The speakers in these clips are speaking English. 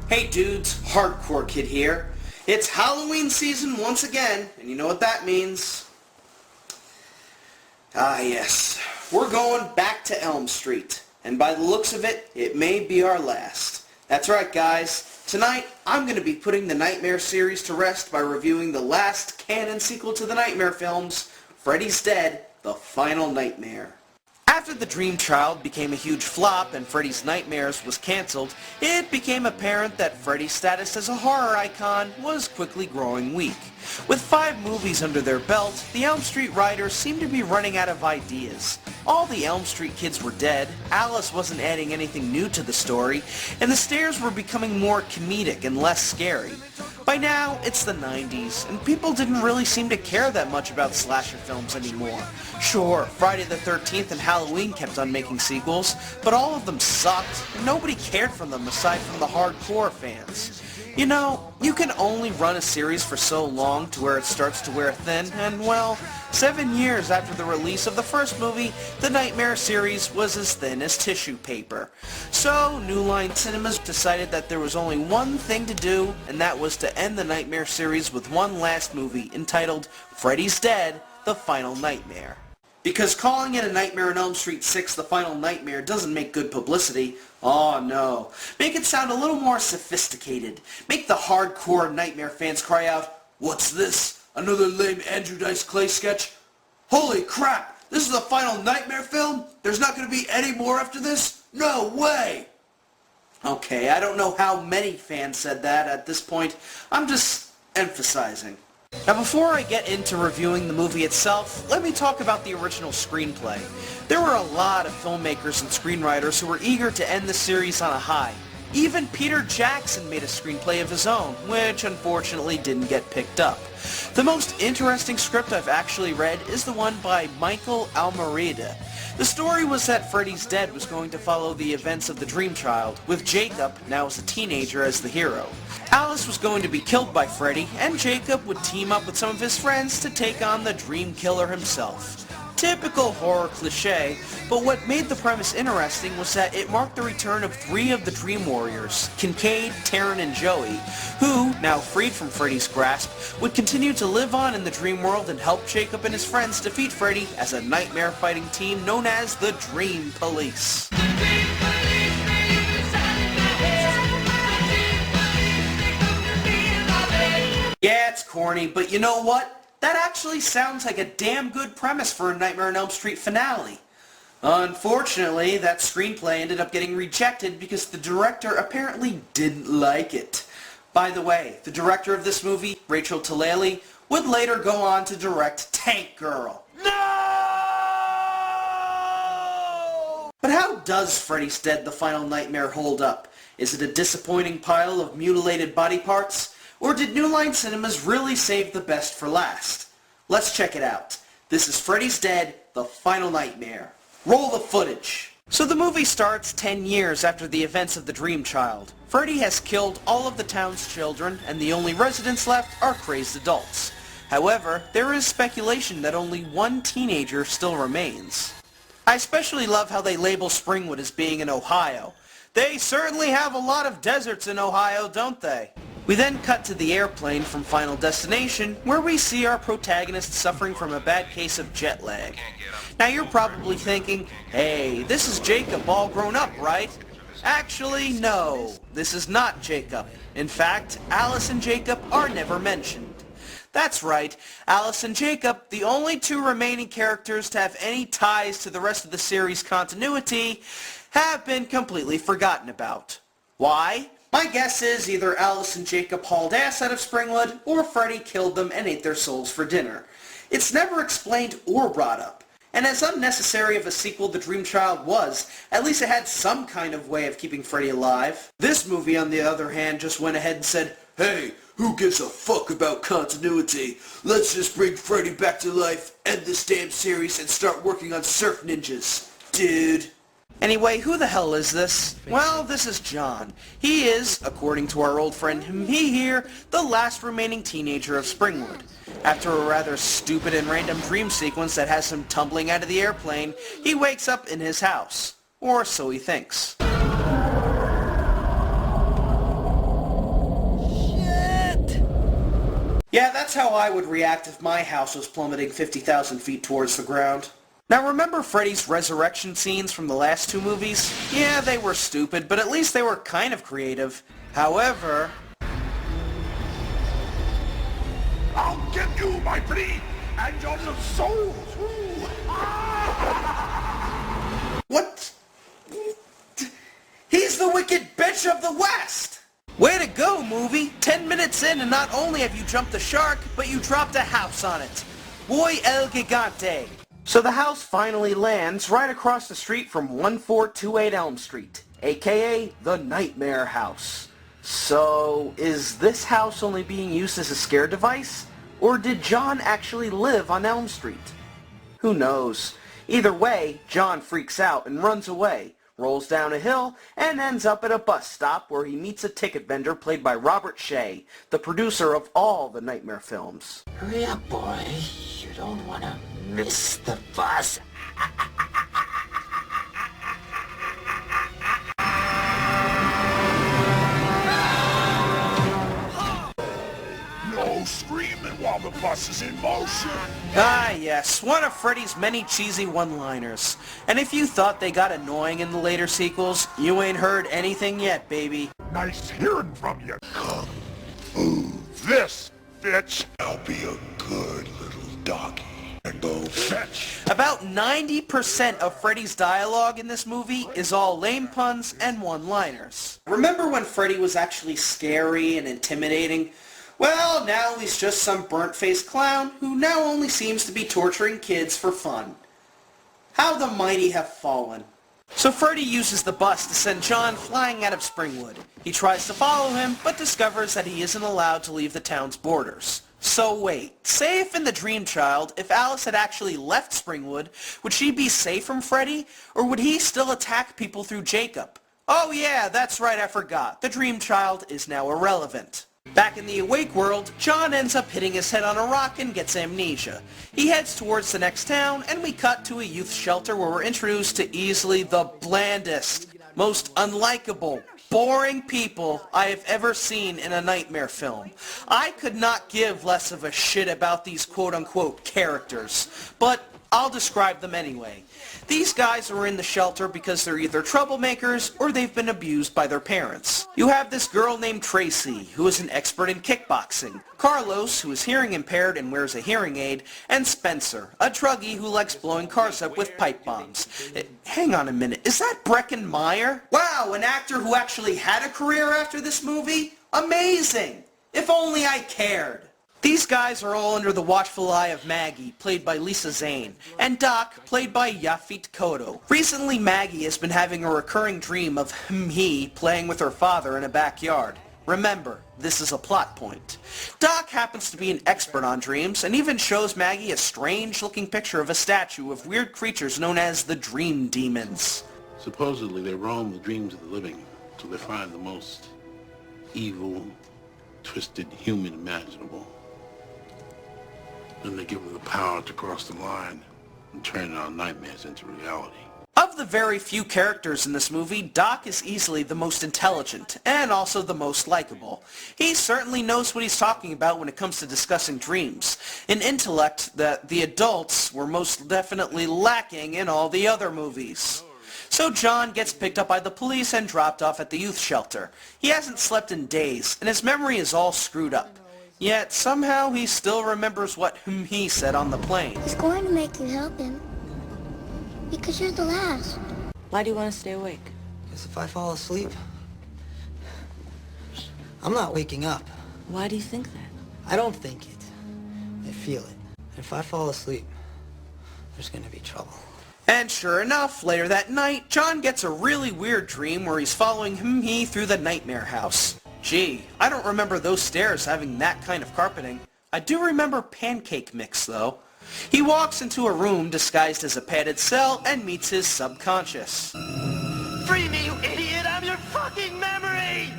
Hey dudes, Hardcore Kid here. It's Halloween season once again, and you know what that means. Ah yes, we're going back to Elm Street, and by the looks of it, it may be our last. That's right guys, tonight I'm going to be putting the Nightmare series to rest by reviewing the last canon sequel to the Nightmare films, Freddy's Dead, The Final Nightmare. After The Dream Child became a huge flop and Freddy's Nightmares was cancelled, it became apparent that Freddy's status as a horror icon was quickly growing weak. With 5 movies under their belt, the Elm Street writers seemed to be running out of ideas. All the Elm Street kids were dead, Alice wasn't adding anything new to the story, and the stairs were becoming more comedic and less scary. By now, it's the 90s, and people didn't really seem to care that much about slasher films anymore. Sure, Friday the 13th and Halloween kept on making sequels, but all of them sucked, and nobody cared for them aside from the hardcore fans. You know, you can only run a series for so long to where it starts to wear thin, and well, 7 years after the release of the first movie, the Nightmare series was as thin as tissue paper. So, New Line Cinemas decided that there was only one thing to do, and that was to end the Nightmare series with one last movie entitled Freddy's Dead, The Final Nightmare. Because calling it a Nightmare on Elm Street 6 The Final Nightmare doesn't make good publicity. Oh no. Make it sound a little more sophisticated. Make the hardcore Nightmare fans cry out, "What's this? Another lame Andrew Dice Clay sketch? Holy crap! This is the Final Nightmare film? There's not going to be any more after this? No way!" Okay, I don't know how many fans said that at this point. I'm just emphasizing. Now before I get into reviewing the movie itself, let me talk about the original screenplay. There were a lot of filmmakers and screenwriters who were eager to end the series on a high. Even Peter Jackson made a screenplay of his own, which unfortunately didn't get picked up. The most interesting script I've actually read is the one by Michael Almereyda. The story was that Freddy's Dead was going to follow the events of the Dream Child, with Jacob, now as a teenager, as the hero. Alice was going to be killed by Freddy, and Jacob would team up with some of his friends to take on the Dream Killer himself. Typical horror cliché, but what made the premise interesting was that it marked the return of 3 of the Dream Warriors, Kincaid, Taryn, and Joey, who, now freed from Freddy's grasp, would continue to live on in the Dream World and help Jacob and his friends defeat Freddy as a nightmare-fighting team known as the Dream Police. Yeah, it's corny, but you know what? That actually sounds like a damn good premise for a Nightmare on Elm Street finale. Unfortunately, that screenplay ended up getting rejected because the director apparently didn't like it. By the way, the director of this movie, Rachel Talalay, would later go on to direct Tank Girl. No! But how does Freddy's Dead: The Final Nightmare hold up? Is it a disappointing pile of mutilated body parts? Or did New Line Cinemas really save the best for last? Let's check it out. This is Freddy's Dead: The Final Nightmare. Roll the footage. So the movie starts 10 years after the events of the Dream Child. Freddy has killed all of the town's children, and the only residents left are crazed adults. However, there is speculation that only one teenager still remains. I especially love how they label Springwood as being in Ohio. They certainly have a lot of deserts in Ohio, don't they? We then cut to the airplane from Final Destination, where we see our protagonist suffering from a bad case of jet lag. Now you're probably thinking, hey, this is Jacob all grown up, right? Actually, no, this is not Jacob. In fact, Alice and Jacob are never mentioned. That's right, Alice and Jacob, the only 2 remaining characters to have any ties to the rest of the series' continuity, have been completely forgotten about. Why? My guess is either Alice and Jacob hauled ass out of Springwood, or Freddy killed them and ate their souls for dinner. It's never explained or brought up. And as unnecessary of a sequel The Dream Child was, at least it had some kind of way of keeping Freddy alive. This movie, on the other hand, just went ahead and said, "Hey, who gives a fuck about continuity? Let's just bring Freddy back to life, end this damn series, and start working on surf ninjas. Dude." Anyway, who the hell is this? Well, this is John. He is, according to our old friend me here, the last remaining teenager of Springwood. After a rather stupid and random dream sequence that has him tumbling out of the airplane, he wakes up in his house. Or so he thinks. Yeah, that's how I would react if my house was plummeting 50,000 feet towards the ground. Now remember Freddy's resurrection scenes from the last two movies? Yeah, they were stupid, but at least they were kind of creative. However... I'll get you, my Freddy, and your soul too! What? He's the wicked bitch of the West! Way to go, movie! 10 minutes in and not only have you jumped the shark, but you dropped a house on it. Boy el gigante. So the house finally lands right across the street from 1428 Elm Street, aka the Nightmare House. So, is this house only being used as a scare device? Or did John actually live on Elm Street? Who knows? Either way, John freaks out and runs away, rolls down a hill, and ends up at a bus stop where he meets a ticket vendor played by Robert Shea, the producer of all the Nightmare films. Hurry up, boy. You don't want to miss the bus. No screaming while the bus is in motion! Ah yes, one of Freddy's many cheesy one-liners. And if you thought they got annoying in the later sequels, you ain't heard anything yet, baby. Nice hearing from you. This, bitch. I'll be a good little doggy and go fetch. About 90% of Freddy's dialogue in this movie is all lame puns and one-liners. Remember when Freddy was actually scary and intimidating? Well, now he's just some burnt-faced clown who now only seems to be torturing kids for fun. How the mighty have fallen. So Freddy uses the bus to send John flying out of Springwood. He tries to follow him, but discovers that he isn't allowed to leave the town's borders. So wait, say if in The Dream Child, if Alice had actually left Springwood, would she be safe from Freddy, or would he still attack people through Jacob? Oh yeah, that's right, I forgot. The Dream Child is now irrelevant. Back in the Awake world, John ends up hitting his head on a rock and gets amnesia. He heads towards the next town, and we cut to a youth shelter where we're introduced to easily the blandest, most unlikable, boring people I have ever seen in a nightmare film. I could not give less of a shit about these quote-unquote characters, but I'll describe them anyway. These guys are in the shelter because they're either troublemakers or they've been abused by their parents. You have this girl named Tracy, who is an expert in kickboxing, Carlos, who is hearing impaired and wears a hearing aid, and Spencer, a druggie who likes blowing cars up with pipe bombs. Hang on a minute, is that Breckin Meyer? Wow, an actor who actually had a career after this movie? Amazing! If only I cared. These guys are all under the watchful eye of Maggie, played by Lisa Zane, and Doc, played by Yafit Kodo. Recently, Maggie has been having a recurring dream of he playing with her father in a backyard. Remember, this is a plot point. Doc happens to be an expert on dreams, and even shows Maggie a strange-looking picture of a statue of weird creatures known as the Dream Demons. Supposedly, they roam the dreams of the living till they find the most evil, twisted human imaginable. Then they give them the power to cross the line and turn our nightmares into reality. Of the very few characters in this movie, Doc is easily the most intelligent, and also the most likable. He certainly knows what he's talking about when it comes to discussing dreams, an intellect that the adults were most definitely lacking in all the other movies. So John gets picked up by the police and dropped off at the youth shelter. He hasn't slept in days, and his memory is all screwed up. Yet somehow he still remembers what he said on the plane. He's going to make you help him. Because you're the last. Why do you want to stay awake? Because if I fall asleep, I'm not waking up. Why do you think that? I don't think it. I feel it. And if I fall asleep, there's going to be trouble. And sure enough, later that night, John gets a really weird dream where he's following he through the nightmare house. Gee, I don't remember those stairs having that kind of carpeting. I do remember pancake mix, though. He walks into a room disguised as a padded cell and meets his subconscious. Free me, you idiot! I'm your fucking memory!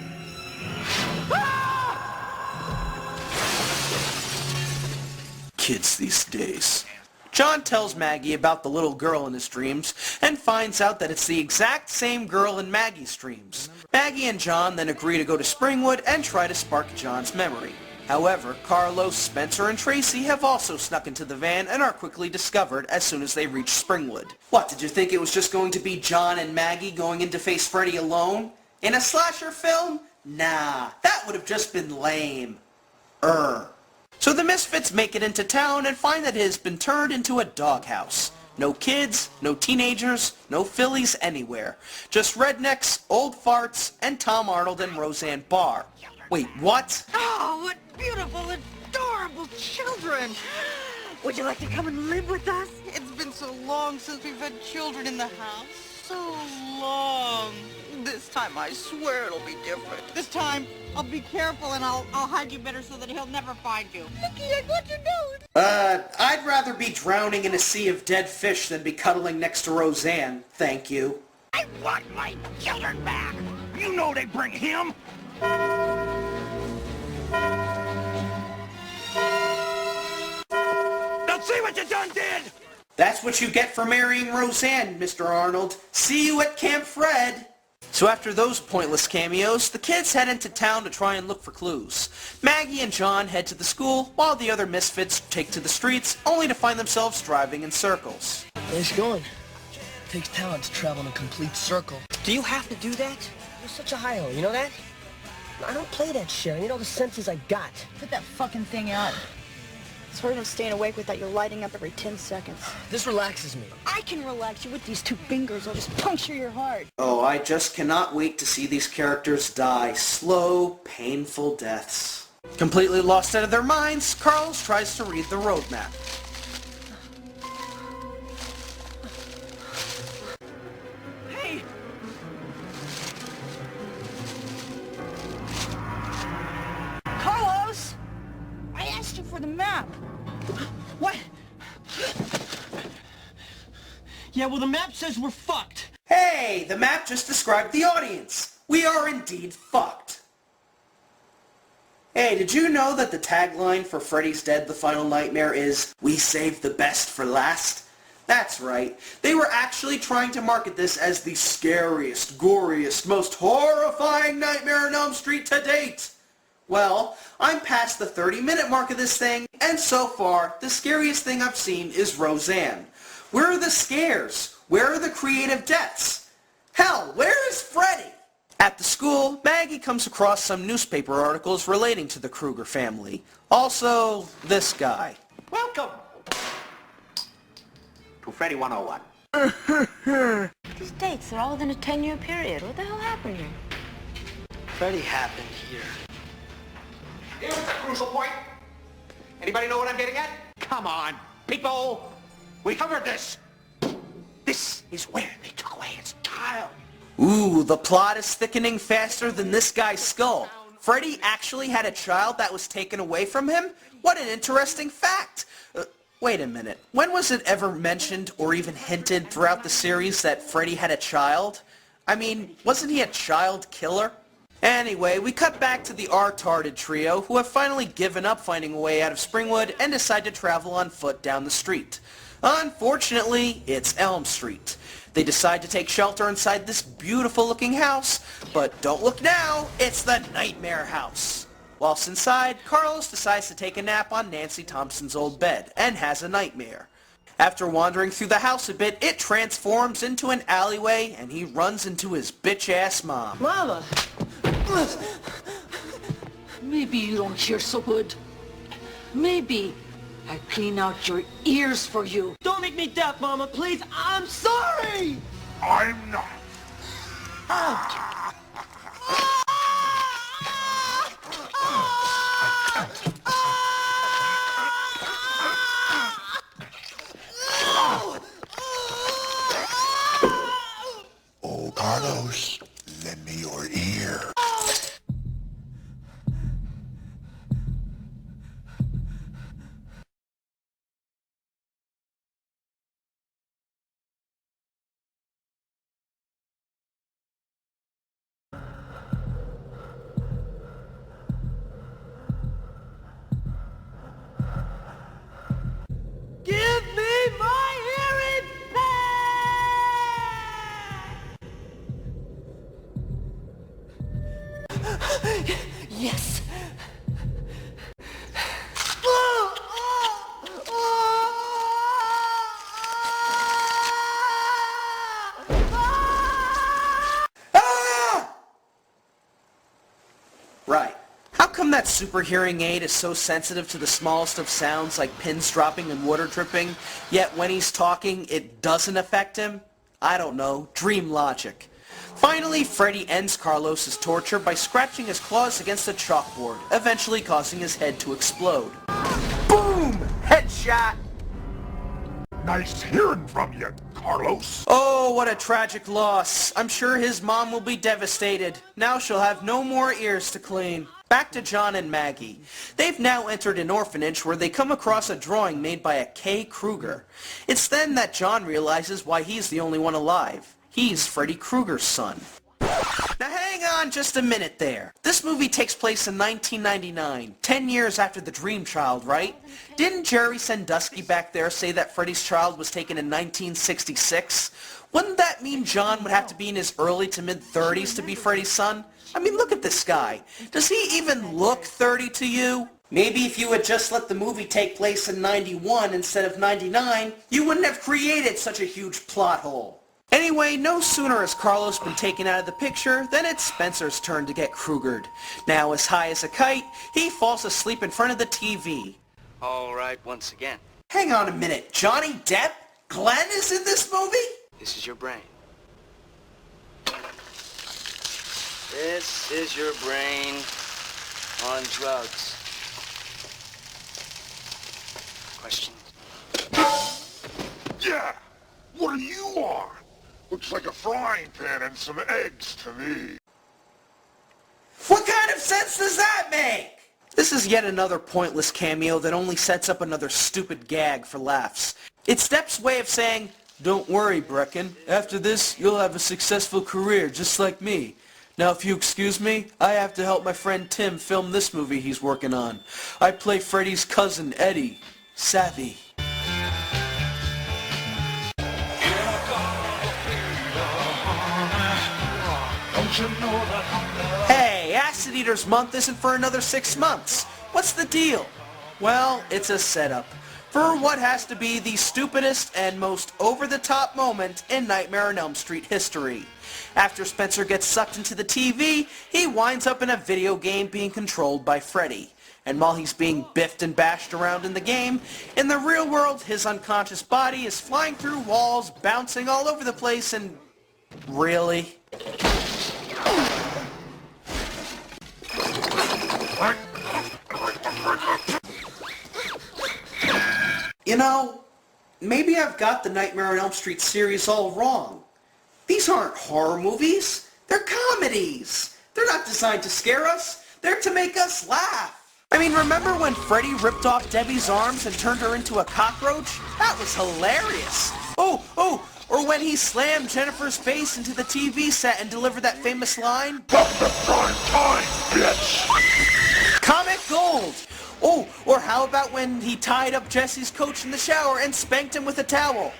Kids these days. John tells Maggie about the little girl in his dreams and finds out that it's the exact same girl in Maggie's dreams. Maggie and John then agree to go to Springwood and try to spark John's memory. However, Carlos, Spencer, and Tracy have also snuck into the van and are quickly discovered as soon as they reach Springwood. What, did you think it was just going to be John and Maggie going in to face Freddy alone? In a slasher film? Nah, that would have just been lame. So the Misfits make it into town and find that it has been turned into a doghouse. No kids, no teenagers, no fillies anywhere. Just rednecks, old farts, and Tom Arnold and Roseanne Barr. Wait, what? Oh, what beautiful, adorable children! Would you like to come and live with us? It's been so long since we've had children in the house. So long. This time, I swear it'll be different. This time, I'll be careful and I'll hide you better so that he'll never find you. Mickey, what you doing? I'd rather be drowning in a sea of dead fish than be cuddling next to Roseanne, thank you. I want my children back. You know they bring him. Now see what you done did! That's what you get for marrying Roseanne, Mr. Arnold. See you at Camp Fred. So after those pointless cameos, the kids head into town to try and look for clues. Maggie and John head to the school, while the other misfits take to the streets, only to find themselves driving in circles. Nice going. It takes talent to travel in a complete circle. Do you have to do that? You're such a hi-ho, you know that? I don't play that shit. You know the senses I got. Put that fucking thing on. It's hard enough staying awake without you lighting up every 10 seconds. This relaxes me. I can relax you with these two fingers. I'll just puncture your heart. Oh, I just cannot wait to see these characters die slow, painful deaths. Completely lost out of their minds, Carlos tries to read the road map. Hey! Carlos! I asked you for the map. What? Yeah, well, the map says we're fucked. Hey, the map just described the audience. We are indeed fucked. Hey, did you know that the tagline for Freddy's Dead: The Final Nightmare is, "We saved the best for last"? That's right. They were actually trying to market this as the scariest, goriest, most horrifying Nightmare on Elm Street to date. Well, I'm past the 30-minute mark of this thing, and so far, the scariest thing I've seen is Roseanne. Where are the scares? Where are the creative deaths? Hell, where is Freddy? At the school, Maggie comes across some newspaper articles relating to the Krueger family. Also, this guy. Welcome to Freddy 101. These dates are all within a 10-year period. What the hell happened here? Freddy happened here. Here's the crucial point. Anybody know what I'm getting at? Come on, people. We covered this. This is where they took away his child. Ooh, the plot is thickening faster than this guy's skull. Freddy actually had a child that was taken away from him? What an interesting fact. Wait a minute. When was it ever mentioned or even hinted throughout the series that Freddy had a child? I mean, wasn't he a child killer? Anyway, we cut back to the R-tarded trio who have finally given up finding a way out of Springwood and decide to travel on foot down the street. Unfortunately, it's Elm Street. They decide to take shelter inside this beautiful looking house, but don't look now, it's the Nightmare House. Whilst inside, Carlos decides to take a nap on Nancy Thompson's old bed and has a nightmare. After wandering through the house a bit, it transforms into an alleyway and he runs into his bitch-ass mom. Mama! Maybe you don't hear so good. Maybe I clean out your ears for you. Don't make me deaf, Mama, please! I'm sorry! I'm not. Oh, Carlos, lend me your ear. come that super hearing aid is so sensitive to the smallest of sounds like pins dropping and water dripping, yet when he's talking it doesn't affect him? I don't know. Dream logic. Finally, Freddy ends Carlos's torture by scratching his claws against a chalkboard, eventually causing his head to explode. Boom! Headshot! Nice hearing from you, Carlos. Oh, what a tragic loss. I'm sure his mom will be devastated. Now she'll have no more ears to clean. Back to John and Maggie. They've now entered an orphanage where they come across a drawing made by a K. Krueger. It's then that John realizes why he's the only one alive. He's Freddy Krueger's son. Now hang on just a minute there. This movie takes place in 1999, 10 years after the Dream Child, right? Didn't Jerry Sandusky back there say that Freddy's child was taken in 1966? Wouldn't that mean John would have to be in his early to mid-30s to be Freddy's son? I mean, look at this guy. Does he even look 30 to you? Maybe if you had just let the movie take place in 91 instead of 99, you wouldn't have created such a huge plot hole. Anyway, no sooner has Carlos been taken out of the picture than it's Spencer's turn to get Krugered. Now as high as a kite, he falls asleep in front of the TV. All right, once again. Hang on a minute, Johnny Depp? Glenn is in this movie? This is your brain. This is your brain on drugs. Questions? Yeah! What are you on? Looks like a frying pan and some eggs to me. What kind of sense does that make? This is yet another pointless cameo that only sets up another stupid gag for laughs. It's Depp's way of saying, "Don't worry, Brecken. After this, you'll have a successful career just like me. Now, if you excuse me, I have to help my friend Tim film this movie he's working on. I play Freddy's cousin, Eddie. Savvy." Hey, Acid Eater's month isn't for another 6 months. What's the deal? Well, it's a setup for what has to be the stupidest and most over-the-top moment in Nightmare on Elm Street history. After Spencer gets sucked into the TV, he winds up in a video game being controlled by Freddy. And while he's being biffed and bashed around in the game, in the real world, his unconscious body is flying through walls, bouncing all over the place, and... really? You know, maybe I've got the Nightmare on Elm Street series all wrong. These aren't horror movies. They're comedies. They're not designed to scare us. They're to make us laugh. I mean, remember when Freddy ripped off Debbie's arms and turned her into a cockroach? That was hilarious. Or when he slammed Jennifer's face into the TV set and delivered that famous line, "Welcome to prime time, bitch!" Comic gold! Oh, or how about when he tied up Jesse's coach in the shower and spanked him with a towel?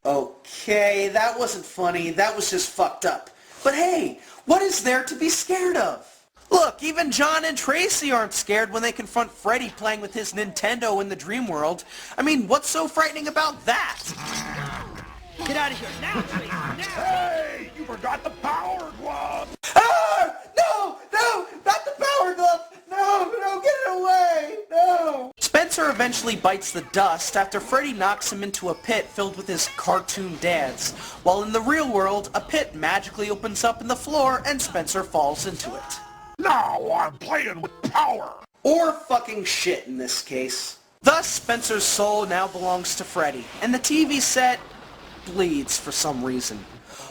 Okay, that wasn't funny. That was just fucked up. But hey, what is there to be scared of? Look, even John and Tracy aren't scared when they confront Freddy playing with his Nintendo in the dream world. I mean, what's so frightening about that? Get out of here now, Tracy, now! Hey, you forgot the power glove! Ah! No! No! Not the power glove! No! No! Get it away! No! Spencer eventually bites the dust after Freddy knocks him into a pit filled with his cartoon dads, while in the real world, a pit magically opens up in the floor and Spencer falls into it. Now I'm playing with power! Or fucking shit in this case. Thus, Spencer's soul now belongs to Freddy, and the TV set bleeds for some reason.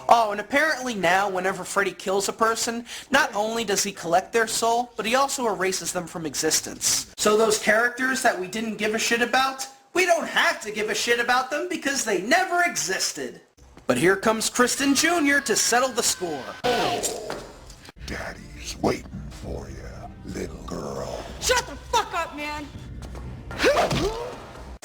Oh, and apparently now, whenever Freddy kills a person, not only does he collect their soul, but he also erases them from existence. So those characters that we didn't give a shit about, we don't have to give a shit about them because they never existed. But here comes Kristen Jr. to settle the score. Daddy's waiting for you, little girl. Shut the fuck up, man!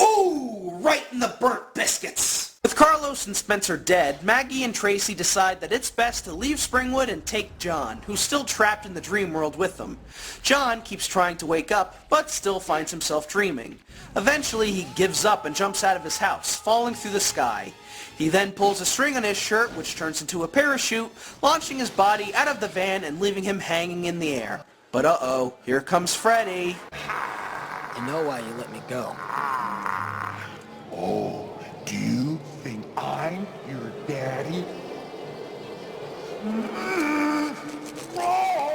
Ooh, right in the burnt biscuits. With Carlos and Spencer dead, Maggie and Tracy decide that it's best to leave Springwood and take John, who's still trapped in the dream world with them. John keeps trying to wake up, but still finds himself dreaming. Eventually, he gives up and jumps out of his house, falling through the sky. He then pulls a string on his shirt, which turns into a parachute, launching his body out of the van and leaving him hanging in the air. But uh-oh, here comes Freddy. You know why you let me go. Oh, do you think I'm your daddy? Wrong!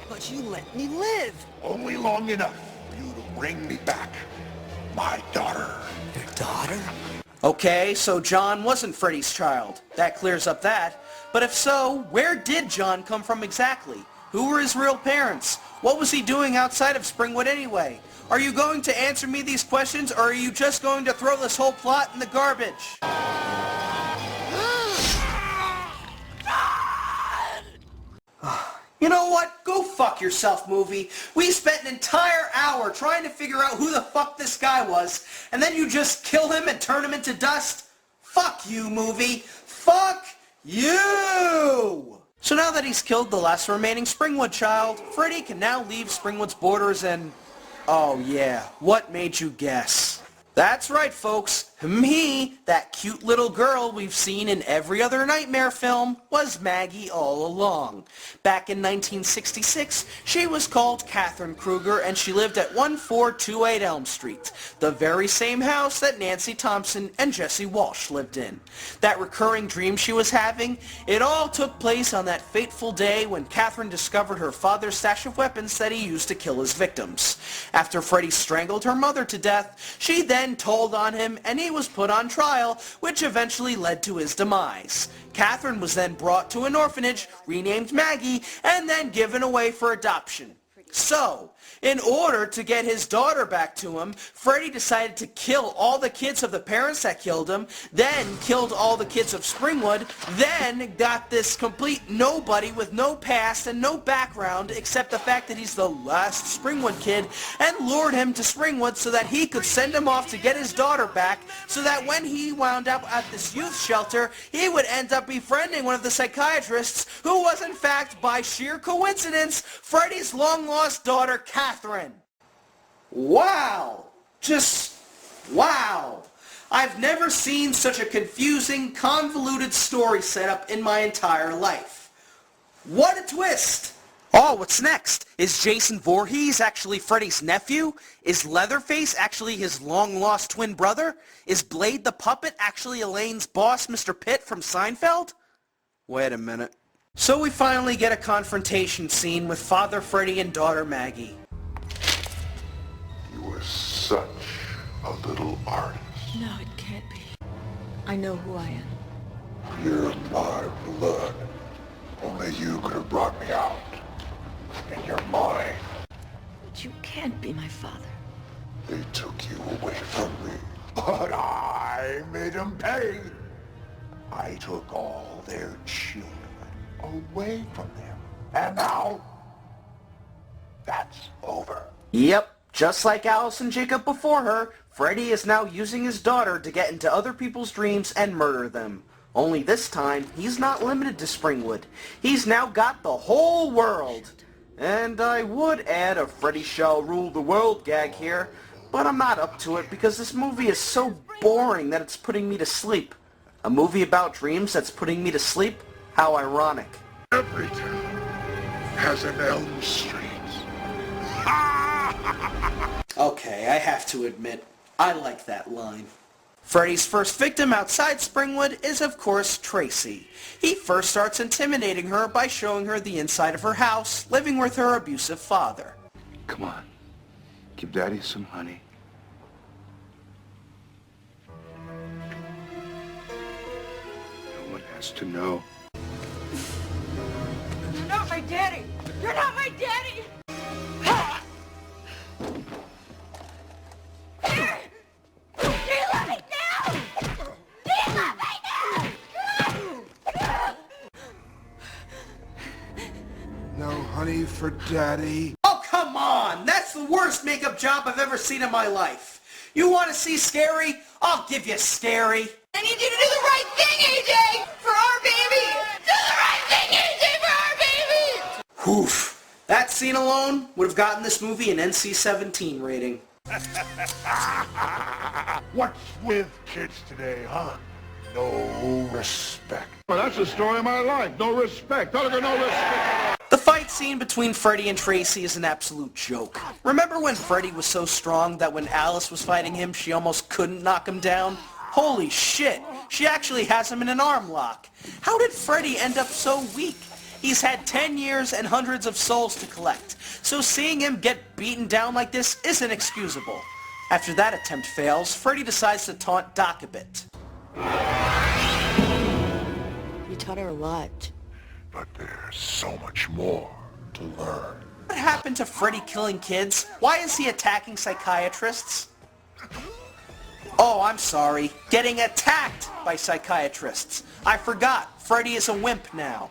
But you let me live. Only long enough for you to bring me back my daughter. Your daughter? Okay, so John wasn't Freddy's child. That clears up that. But if so, where did John come from exactly? Who were his real parents? What was he doing outside of Springwood anyway? Are you going to answer me these questions, or are you just going to throw this whole plot in the garbage? You know what? Go fuck yourself, movie. We spent an entire hour trying to figure out who the fuck this guy was, and then you just kill him and turn him into dust? Fuck you, movie. Fuck you! So now that he's killed the last remaining Springwood child, Freddy can now leave Springwood's borders and... Oh yeah, what made you guess? That's right, folks. Me, that cute little girl we've seen in every other Nightmare film, was Maggie all along. Back in 1966, she was called Catherine Kruger, and she lived at 1428 Elm Street, the very same house that Nancy Thompson and Jesse Walsh lived in. That recurring dream she was having, it all took place on that fateful day when Catherine discovered her father's stash of weapons that he used to kill his victims. After Freddy strangled her mother to death, she then told on him, and he was put on trial, which eventually led to his demise. Catherine was then brought to an orphanage, renamed Maggie, and then given away for adoption. So, in order to get his daughter back to him, Freddy decided to kill all the kids of the parents that killed him, then killed all the kids of Springwood, then got this complete nobody with no past and no background except the fact that he's the last Springwood kid, and lured him to Springwood so that he could send him off to get his daughter back, so that when he wound up at this youth shelter, he would end up befriending one of the psychiatrists who was in fact, by sheer coincidence, Freddy's long-lost daughter, Catherine. Wow! Just wow! I've never seen such a confusing, convoluted story setup in my entire life. What a twist! Oh, what's next? Is Jason Voorhees actually Freddy's nephew? Is Leatherface actually his long-lost twin brother? Is Blade the Puppet actually Elaine's boss, Mr. Pitt from Seinfeld? Wait a minute. So we finally get a confrontation scene with Father Freddy and daughter Maggie. You were such a little artist. No, it can't be. I know who I am. You're my blood. Only you could have brought me out. And you're mine. But you can't be my father. They took you away from me. But I made them pay. I took all their children away from them. And now, that's over. Yep, just like Alice and Jacob before her, Freddy is now using his daughter to get into other people's dreams and murder them. Only this time, he's not limited to Springwood. He's now got the whole world. And I would add a Freddy shall rule the world gag here, but I'm not up to it because this movie is so boring that it's putting me to sleep. A movie about dreams that's putting me to sleep? How ironic. Every town has an Elm Street. Okay, I have to admit, I like that line. Freddy's first victim outside Springwood is, of course, Tracy. He first starts intimidating her by showing her the inside of her house, living with her abusive father. Come on, give Daddy some honey. No one has to know. You're not my daddy! You're not my daddy! No honey for Daddy. Oh, come on! That's the worst makeup job I've ever seen in my life. You want to see scary? I'll give you scary. I need you to do the right thing, AJ! For our baby! Do the right thing, AJ, for our baby! Oof. That scene alone would have gotten this movie an NC-17 rating. What's with kids today, huh? No respect. Well, that's the story of my life. No respect. No respect. The fight scene between Freddy and Tracy is an absolute joke. Remember when Freddy was so strong that when Alice was fighting him, she almost couldn't knock him down? Holy shit, she actually has him in an arm lock. How did Freddy end up so weak? He's had 10 years and hundreds of souls to collect, so seeing him get beaten down like this is inexcusable. After that attempt fails, Freddy decides to taunt Doc a bit. You taught her a lot. But there's so much more to learn. What happened to Freddy killing kids? Why is he attacking psychiatrists? Oh, I'm sorry. Getting attacked by psychiatrists. I forgot. Freddy is a wimp now.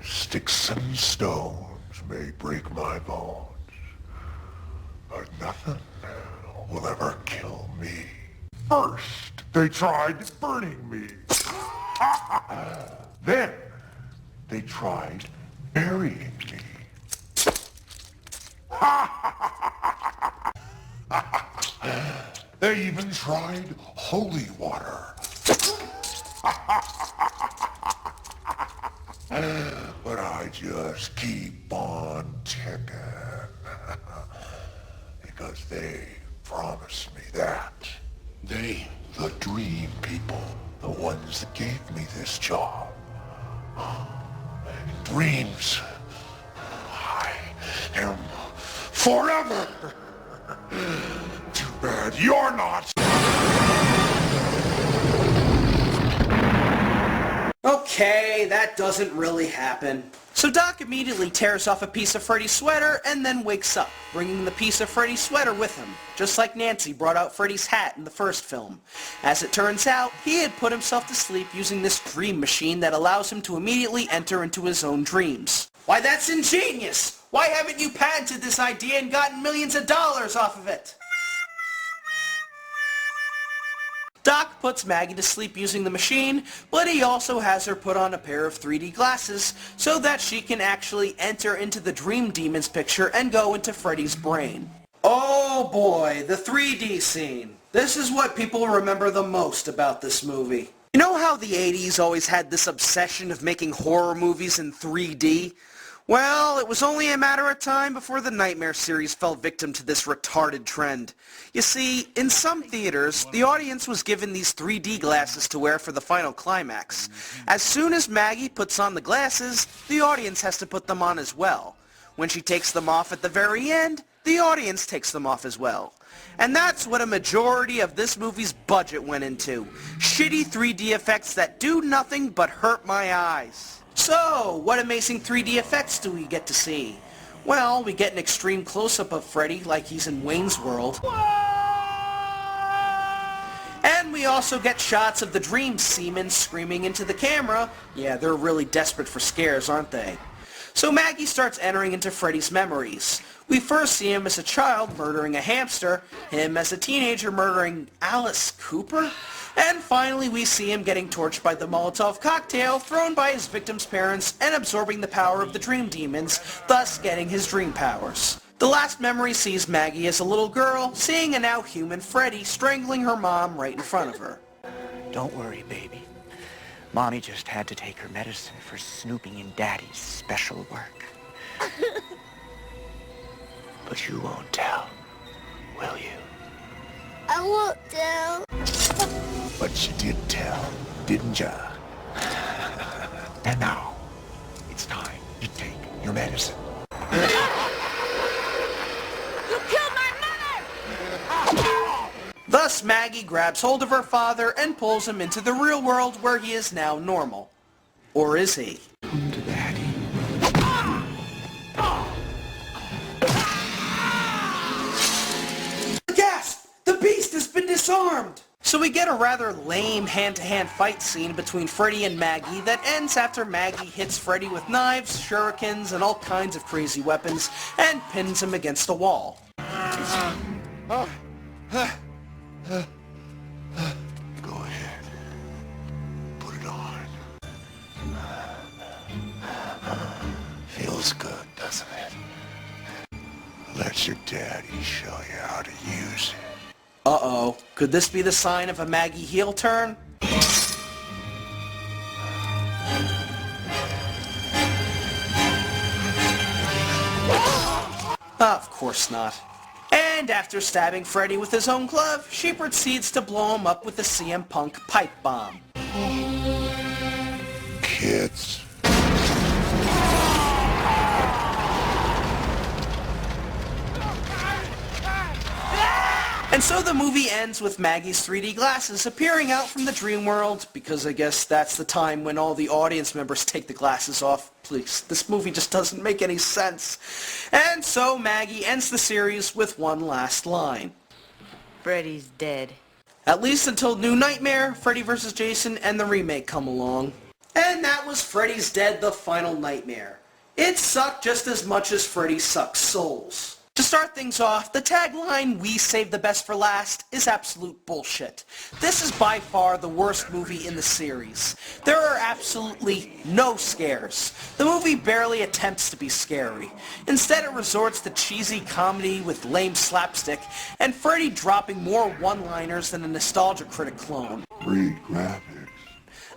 Sticks and stones may break my bones, but nothing will ever kill me. First, they tried burning me. Then, they tried burying me. They even tried holy water. But I just keep on ticking. Because they promised me that. They? The dream people. The ones that gave me this job. Dreams. I am forever. Too bad you're not. Okay, that doesn't really happen. So Doc immediately tears off a piece of Freddy's sweater and then wakes up, bringing the piece of Freddy's sweater with him, just like Nancy brought out Freddy's hat in the first film. As it turns out, he had put himself to sleep using this dream machine that allows him to immediately enter into his own dreams. Why, that's ingenious! Why haven't you patented this idea and gotten millions of dollars off of it? Doc puts Maggie to sleep using the machine, but he also has her put on a pair of 3D glasses so that she can actually enter into the Dream Demon's picture and go into Freddy's brain. Oh boy, the 3D scene. This is what people remember the most about this movie. You know how the 80s always had this obsession of making horror movies in 3D? Well, it was only a matter of time before the Nightmare series fell victim to this retarded trend. You see, in some theaters, the audience was given these 3D glasses to wear for the final climax. As soon as Maggie puts on the glasses, the audience has to put them on as well. When she takes them off at the very end, the audience takes them off as well. And that's what a majority of this movie's budget went into. Shitty 3D effects that do nothing but hurt my eyes. So, what amazing 3D effects do we get to see? Well, we get an extreme close-up of Freddy like he's in Wayne's World. And we also get shots of the Dream Seamen screaming into the camera. Yeah, they're really desperate for scares, aren't they? So Maggie starts entering into Freddy's memories. We first see him as a child murdering a hamster, him as a teenager murdering Alice Cooper, and finally we see him getting torched by the Molotov cocktail thrown by his victim's parents and absorbing the power of the Dream Demons, thus getting his dream powers. The last memory sees Maggie as a little girl, seeing a now human Freddy strangling her mom right in front of her. Don't worry, baby. Mommy just had to take her medicine for snooping in Daddy's special work. But you won't tell, will you? I won't tell. But you did tell, didn't ya? And now, it's time to take your medicine. You killed my mother! Thus, Maggie grabs hold of her father and pulls him into the real world where he is now normal. Or is he? Come to Daddy. Gasp! The beast has been disarmed! So we get a rather lame hand-to-hand fight scene between Freddy and Maggie that ends after Maggie hits Freddy with knives, shurikens, and all kinds of crazy weapons and pins him against a wall. Go ahead. Put it on. Feels good, doesn't it? Let your daddy show you how to use it. Uh-oh, could this be the sign of a Maggie heel turn? Of course not. And after stabbing Freddy with his own glove, she proceeds to blow him up with the CM Punk pipe bomb. Kids. And so the movie ends with Maggie's 3D glasses appearing out from the dream world, because I guess that's the time when all the audience members take the glasses off. Please, this movie just doesn't make any sense. And so Maggie ends the series with one last line. Freddy's dead. At least until New Nightmare, Freddy vs. Jason, and the remake come along. And that was Freddy's Dead: The Final Nightmare. It sucked just as much as Freddy sucks souls. To start things off, the tagline, "We save the best for last," is absolute bullshit. This is by far the worst movie in the series. There are absolutely no scares. The movie barely attempts to be scary. Instead, it resorts to cheesy comedy with lame slapstick, and Freddy dropping more one-liners than a Nostalgia Critic clone. Great graphics.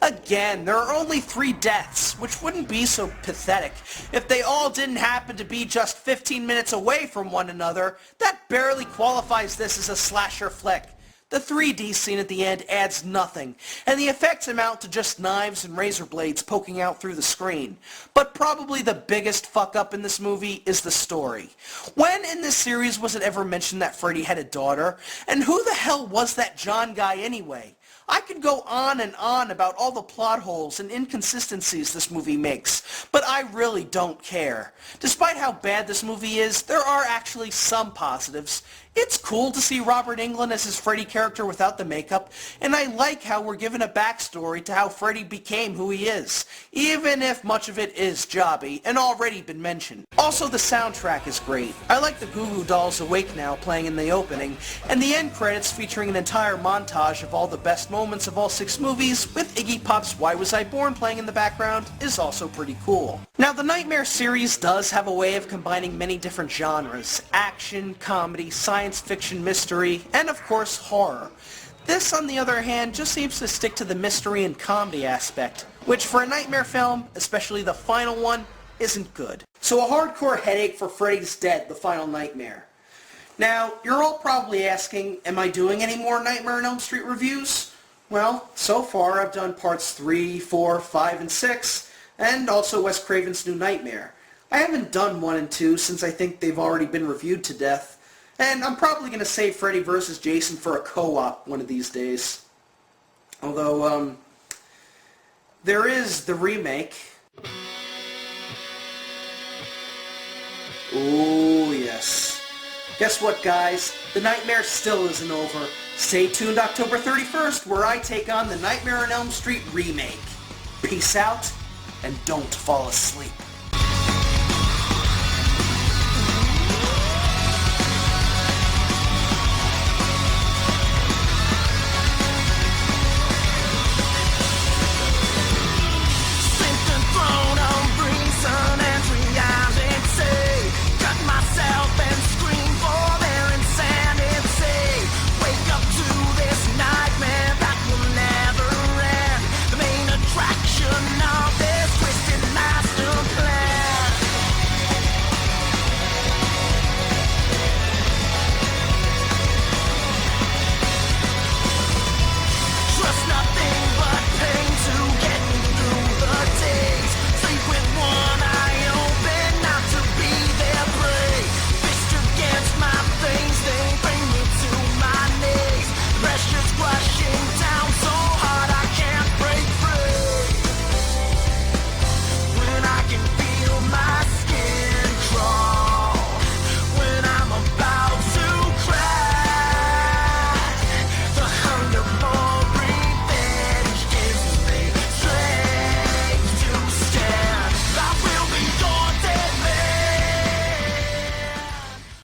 Again, there are only 3 deaths, which wouldn't be so pathetic if they all didn't happen to be just 15 minutes away from one another. That barely qualifies this as a slasher flick. The 3D scene at the end adds nothing, and the effects amount to just knives and razor blades poking out through the screen. But probably the biggest fuck-up in this movie is the story. When in this series was it ever mentioned that Freddy had a daughter? And who the hell was that John guy anyway? I could go on and on about all the plot holes and inconsistencies this movie makes, but I really don't care. Despite how bad this movie is, there are actually some positives. It's cool to see Robert Englund as his Freddy character without the makeup, and I like how we're given a backstory to how Freddy became who he is, even if much of it is jobby and already been mentioned. Also, the soundtrack is great. I like the Goo Goo Dolls' Awake Now playing in the opening, and the end credits featuring an entire montage of all the best moments of all 6 movies, with Iggy Pop's Why Was I Born playing in the background, is also pretty cool. Now, the Nightmare series does have a way of combining many different genres: action, comedy, science fiction, mystery, and of course horror. This, on the other hand, just seems to stick to the mystery and comedy aspect, which for a Nightmare film, especially the final one, isn't good. So a hardcore headache for Freddy's Dead: The Final Nightmare. Now, you're all probably asking, am I doing any more Nightmare on Elm Street reviews? Well, so far I've done parts 3, 4, 5, and 6, and also Wes Craven's New Nightmare. I haven't done 1 and 2 since I think they've already been reviewed to death. And I'm probably going to save Freddy vs. Jason for a co-op one of these days. Although, there is the remake. Oh, yes. Guess what, guys? The nightmare still isn't over. Stay tuned October 31st, where I take on the Nightmare on Elm Street remake. Peace out, and don't fall asleep.